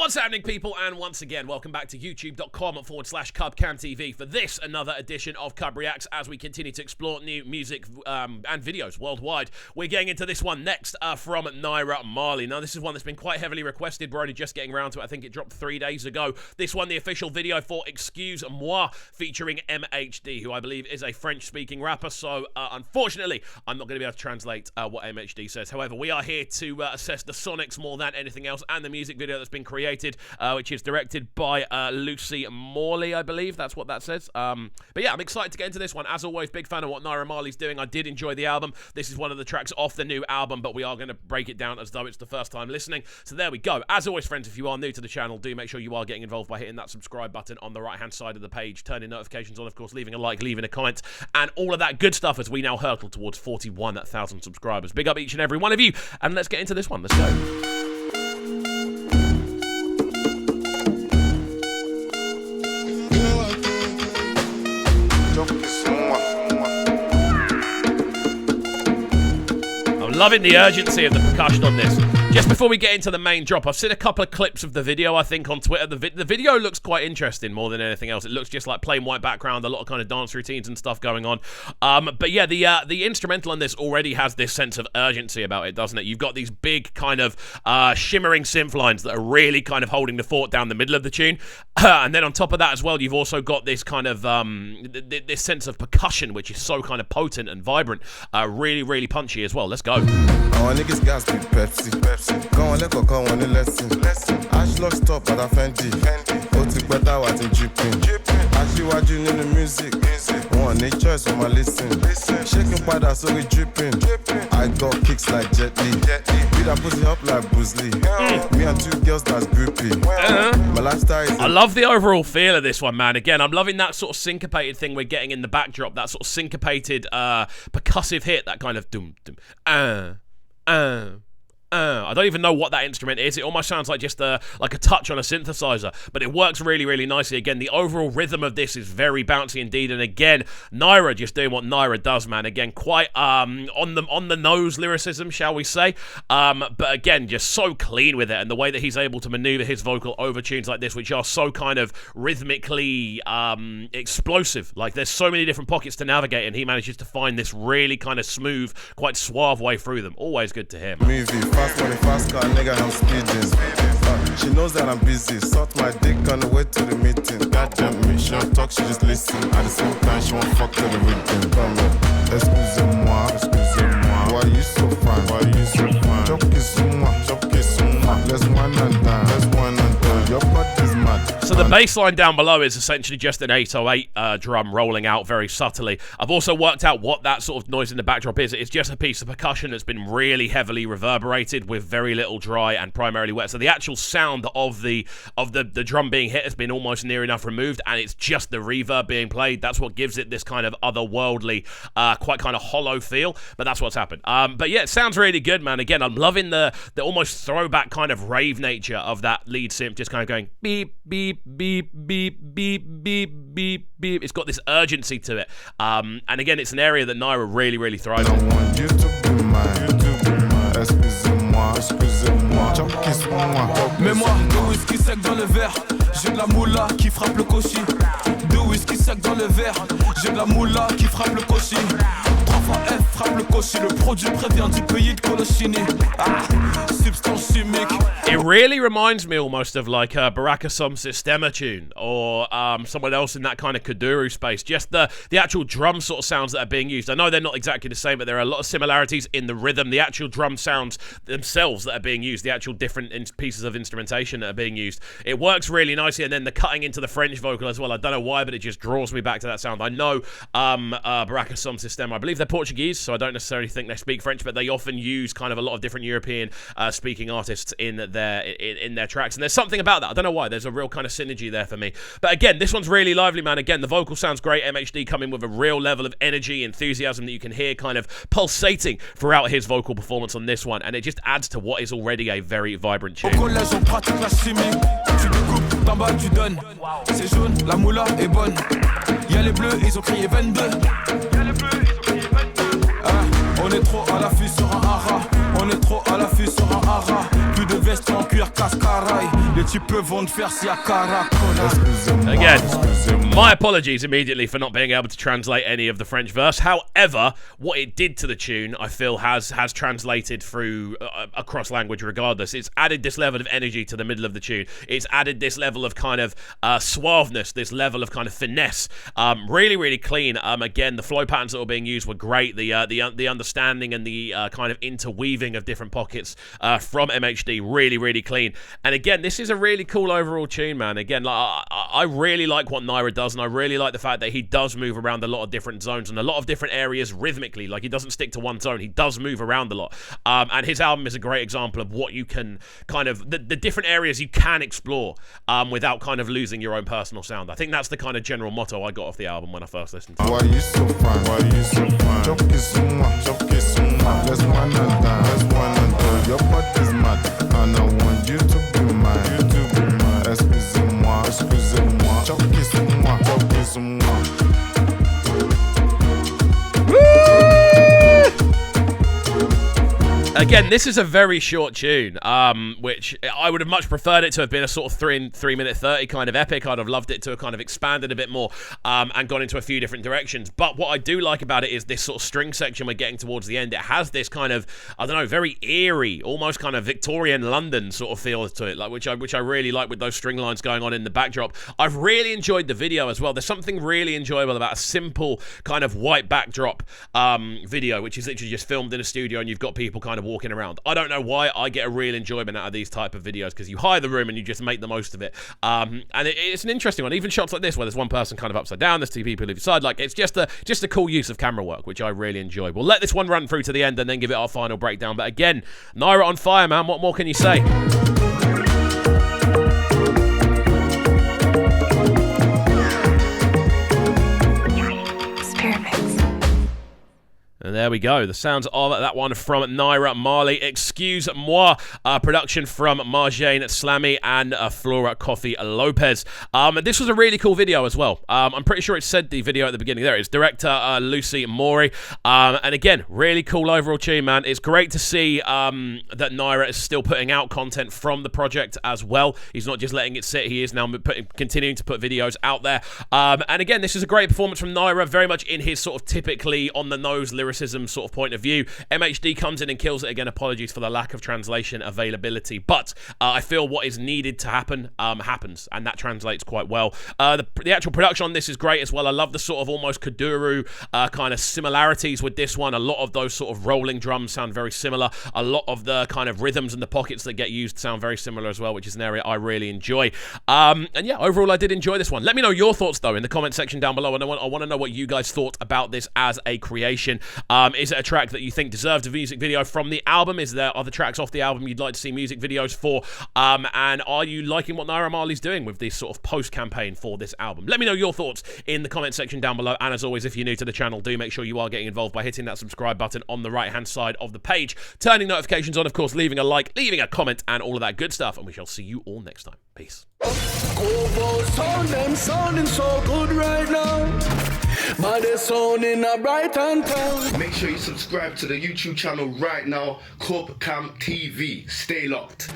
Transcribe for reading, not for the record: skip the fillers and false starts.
What's happening, people? And once again, welcome back to youtube.com/CubCamTV for this, another edition of CubReacts as we continue to explore new music and videos worldwide. We're getting into this one next from Naira Marley. Now, this is one that's been quite heavily requested. We're only just getting around to it. I think it dropped 3 days ago. This one, the official video for Excuse-moi, featuring MHD, who I believe is a French-speaking rapper. So, unfortunately, I'm not going to be able to translate what MHD says. However, we are here to assess the sonics more than anything else and the music video that's been created, which is directed by Lucy Morley, I believe. That's what that says. But yeah, I'm excited to get into this one. As always, big fan of what Naira Marley's doing. I did enjoy the album. This is one of the tracks off the new album, but we are going to break it down as though it's the first time listening. So there we go. As always, friends, if you are new to the channel, do make sure you are getting involved by hitting that subscribe button on the right-hand side of the page, turning notifications on, of course, leaving a like, leaving a comment, and all of that good stuff as we now hurtle towards 41,000 subscribers. Big up each and every one of you, and let's get into this one. Let's go. Loving the urgency of the percussion on this. Just before we get into the main drop, I've seen a couple of clips of the video, I think, on Twitter. The video looks quite interesting more than anything else. It looks just like plain white background, a lot of kind of dance routines and stuff going on. But yeah, the instrumental on this already has this sense of urgency about it, doesn't it? You've got these big kind of shimmering synth lines that are really kind of holding the fort down the middle of the tune. And then on top of that as well, you've also got this kind of this sense of percussion, which is so kind of potent and vibrant. Really, really punchy as well. Let's go. Oh, niggas gas with Pepsi. Go on, let go on the lesson. Ash lock stop at a Fendi. Oti better what in dripping. Actually watching in the music. One a choice for my listen. Shaking pada so we dripping. I got kicks like Jet Li. Beat that pussy up like Bruce Lee. Me and two girls that's groupie. My lifestyle is I love the overall feel of this one, man. Again, I'm loving that sort of syncopated thing we're getting in the backdrop. That sort of syncopated percussive hit. That kind of dum dum I don't even know what that instrument is. It almost sounds like just like a touch on a synthesizer, but it works really, really nicely. Again, the overall rhythm of this is very bouncy indeed, and again, Naira just doing what Naira does, man. Again, quite on the nose lyricism, shall we say? But again, just so clean with it, and the way that he's able to maneuver his vocal over tunes like this, which are so kind of rhythmically explosive. Like there's so many different pockets to navigate, and he manages to find this really kind of smooth, quite suave way through them. Always good to hear. Fast money, fast car, nigga, I'm speeding. She knows that I'm busy. Suck my dick on the way to the meeting. Goddamn me, she don't talk, she just listen. At the same time, she won't fuck to the rhythm. Come on, excusez-moi, excusez-moi. Why you so fine? Why you so fine? Chop kiss-moi, let's one and done, let's one and done. Your body's mad. So the bass line down below is essentially just an 808 drum rolling out very subtly. I've also worked out what that sort of noise in the backdrop is. It's just a piece of percussion that's been really heavily reverberated with very little dry and primarily wet. So the actual sound of the drum being hit has been almost near enough removed, and it's just the reverb being played. That's what gives it this kind of otherworldly, quite kind of hollow feel. But that's what's happened. But yeah, it sounds really good, man. Again, I'm loving the almost throwback kind of rave nature of that lead synth, just kind of going beep beep beep beep beep beep beep beep. It's got this urgency to it, and again, it's an area that Naira really, really thrives on. I want you to be mine. Excusez-moi, excusez-moi. Mets-moi 2 whisky secs dans le verre. J'ai de la moula qui frappe le cochi. 2 whisky secs dans le verre. J'ai de la moula qui frappe le cochi. 3 fois F frappe le cochi. Le produit prévient du pays de Colochini. Substance chimique. It really reminds me almost of like a Baraka Som Sistema tune, or someone else in that kind of Kuduro space. Just the actual drum sort of sounds that are being used. I know they're not exactly the same, but there are a lot of similarities in the rhythm, the actual drum sounds themselves that are being used, the actual different pieces of instrumentation that are being used. It works really nicely, and then the cutting into the French vocal as well. I don't know why, but it just draws me back to that sound. I know Baraka Som Sistema, I believe they're Portuguese, so I don't necessarily think they speak French, but they often use kind of a lot of different European speaking artists in their tracks, and there's something about that. I don't know why. There's a real kind of synergy there for me. But again, this one's really lively, man. Again, the vocal sounds great. MHD coming with a real level of energy, enthusiasm that you can hear kind of pulsating throughout his vocal performance on this one, and it just adds to what is already a very vibrant tune. Au collège, on pratique la chimie. Tu découpes, d'en bas, tu donnes. C'est jaune, la moula est bonne. Y'a les bleus, ils ont crié 22. On est trop à l'affût sur un hara. On est trop à l'affût sur un hara. Plus de veste en cuir cascaraille. Les petits peu vont te faire si à Caracol. Again, my apologies immediately for not being able to translate any of the French verse. However, what it did to the tune, I feel, has translated through across language regardless. It's added this level of energy to the middle of the tune. It's added this level of kind of suaveness, this level of kind of finesse. Really, really clean. Again, the flow patterns that were being used were great. The understanding and the kind of interweaving of different pockets from MHD, really, really clean. And again, this is a really cool overall tune, man. Again, like, I really like what Naira does, and I really like the fact that he does move around a lot of different zones and a lot of different areas rhythmically. Like, he doesn't stick to one zone. He does move around a lot. And his album is a great example of what you can kind of, the different areas you can explore without kind of losing your own personal sound. I think that's the kind of general motto I got off the album when I first listened to it. Why you so fine? Why you so fine? Choke is so much. Let's one and done. Let's one and done. Your body's mad, and I want you to be mine. You to be mine. Excusez-moi, excusez-moi. Choke is so much. Choke is so much. Again, this is a very short tune, which I would have much preferred it to have been a sort of 3-minute 30 kind of epic. I'd have loved it to have kind of expanded a bit more and gone into a few different directions. But what I do like about it is this sort of string section we're getting towards the end. It has this kind of, I don't know, very eerie, almost kind of Victorian London sort of feel to it, like which I really like with those string lines going on in the backdrop. I've really enjoyed the video as well. There's something really enjoyable about a simple kind of white backdrop video, which is literally just filmed in a studio and you've got people kind of walking around. I don't know why I get a real enjoyment out of these type of videos, because you hire the room and you just make the most of it. And it's an interesting one. Even shots like this where there's one person kind of upside down, there's two people either side, like it's just a cool use of camera work, which I really enjoy. We'll let this one run through to the end and then give it our final breakdown. But again, Naira on fire, man. What more can you say? And there we go. The sounds of that one from Naira Marley. Excuse-moi. Production from Marjane Slammy and Flora Coffee Lopez. This was a really cool video as well. I'm pretty sure it said the video at the beginning. There it is. Director Lucy Mori. And again, really cool overall tune, man. It's great to see that Naira is still putting out content from the project as well. He's not just letting it sit. He is now continuing to put videos out there. And again, this is a great performance from Naira, very much in his sort of typically on-the-nose lyricism sort of point of view. MHD comes in and kills it again. Apologies for the lack of translation availability, but I feel what is needed to happen happens, and that translates quite well. The actual production on this is great as well. I love the sort of almost Kuduro kind of similarities with this one. A lot of those sort of rolling drums sound very similar. A lot of the kind of rhythms and the pockets that get used sound very similar as well, which is an area I really enjoy. And yeah, overall I did enjoy this one. Let me know your thoughts though in the comment section down below. I want to know what you guys thought about this as a creation. Is it a track that you think deserved a music video from the album? Is there other tracks off the album you'd like to see music videos for? And are you liking what Naira Marley's doing with this sort of post-campaign for this album? Let me know your thoughts in the comment section down below. And as always, if you're new to the channel, do make sure you are getting involved by hitting that subscribe button on the right-hand side of the page, turning notifications on, of course, leaving a like, leaving a comment, and all of that good stuff. And we shall see you all next time. Peace. Sounding so good right now. But they're sounding a bright and town. Make sure you subscribe to the YouTube channel right now, CubCamTV. Stay locked.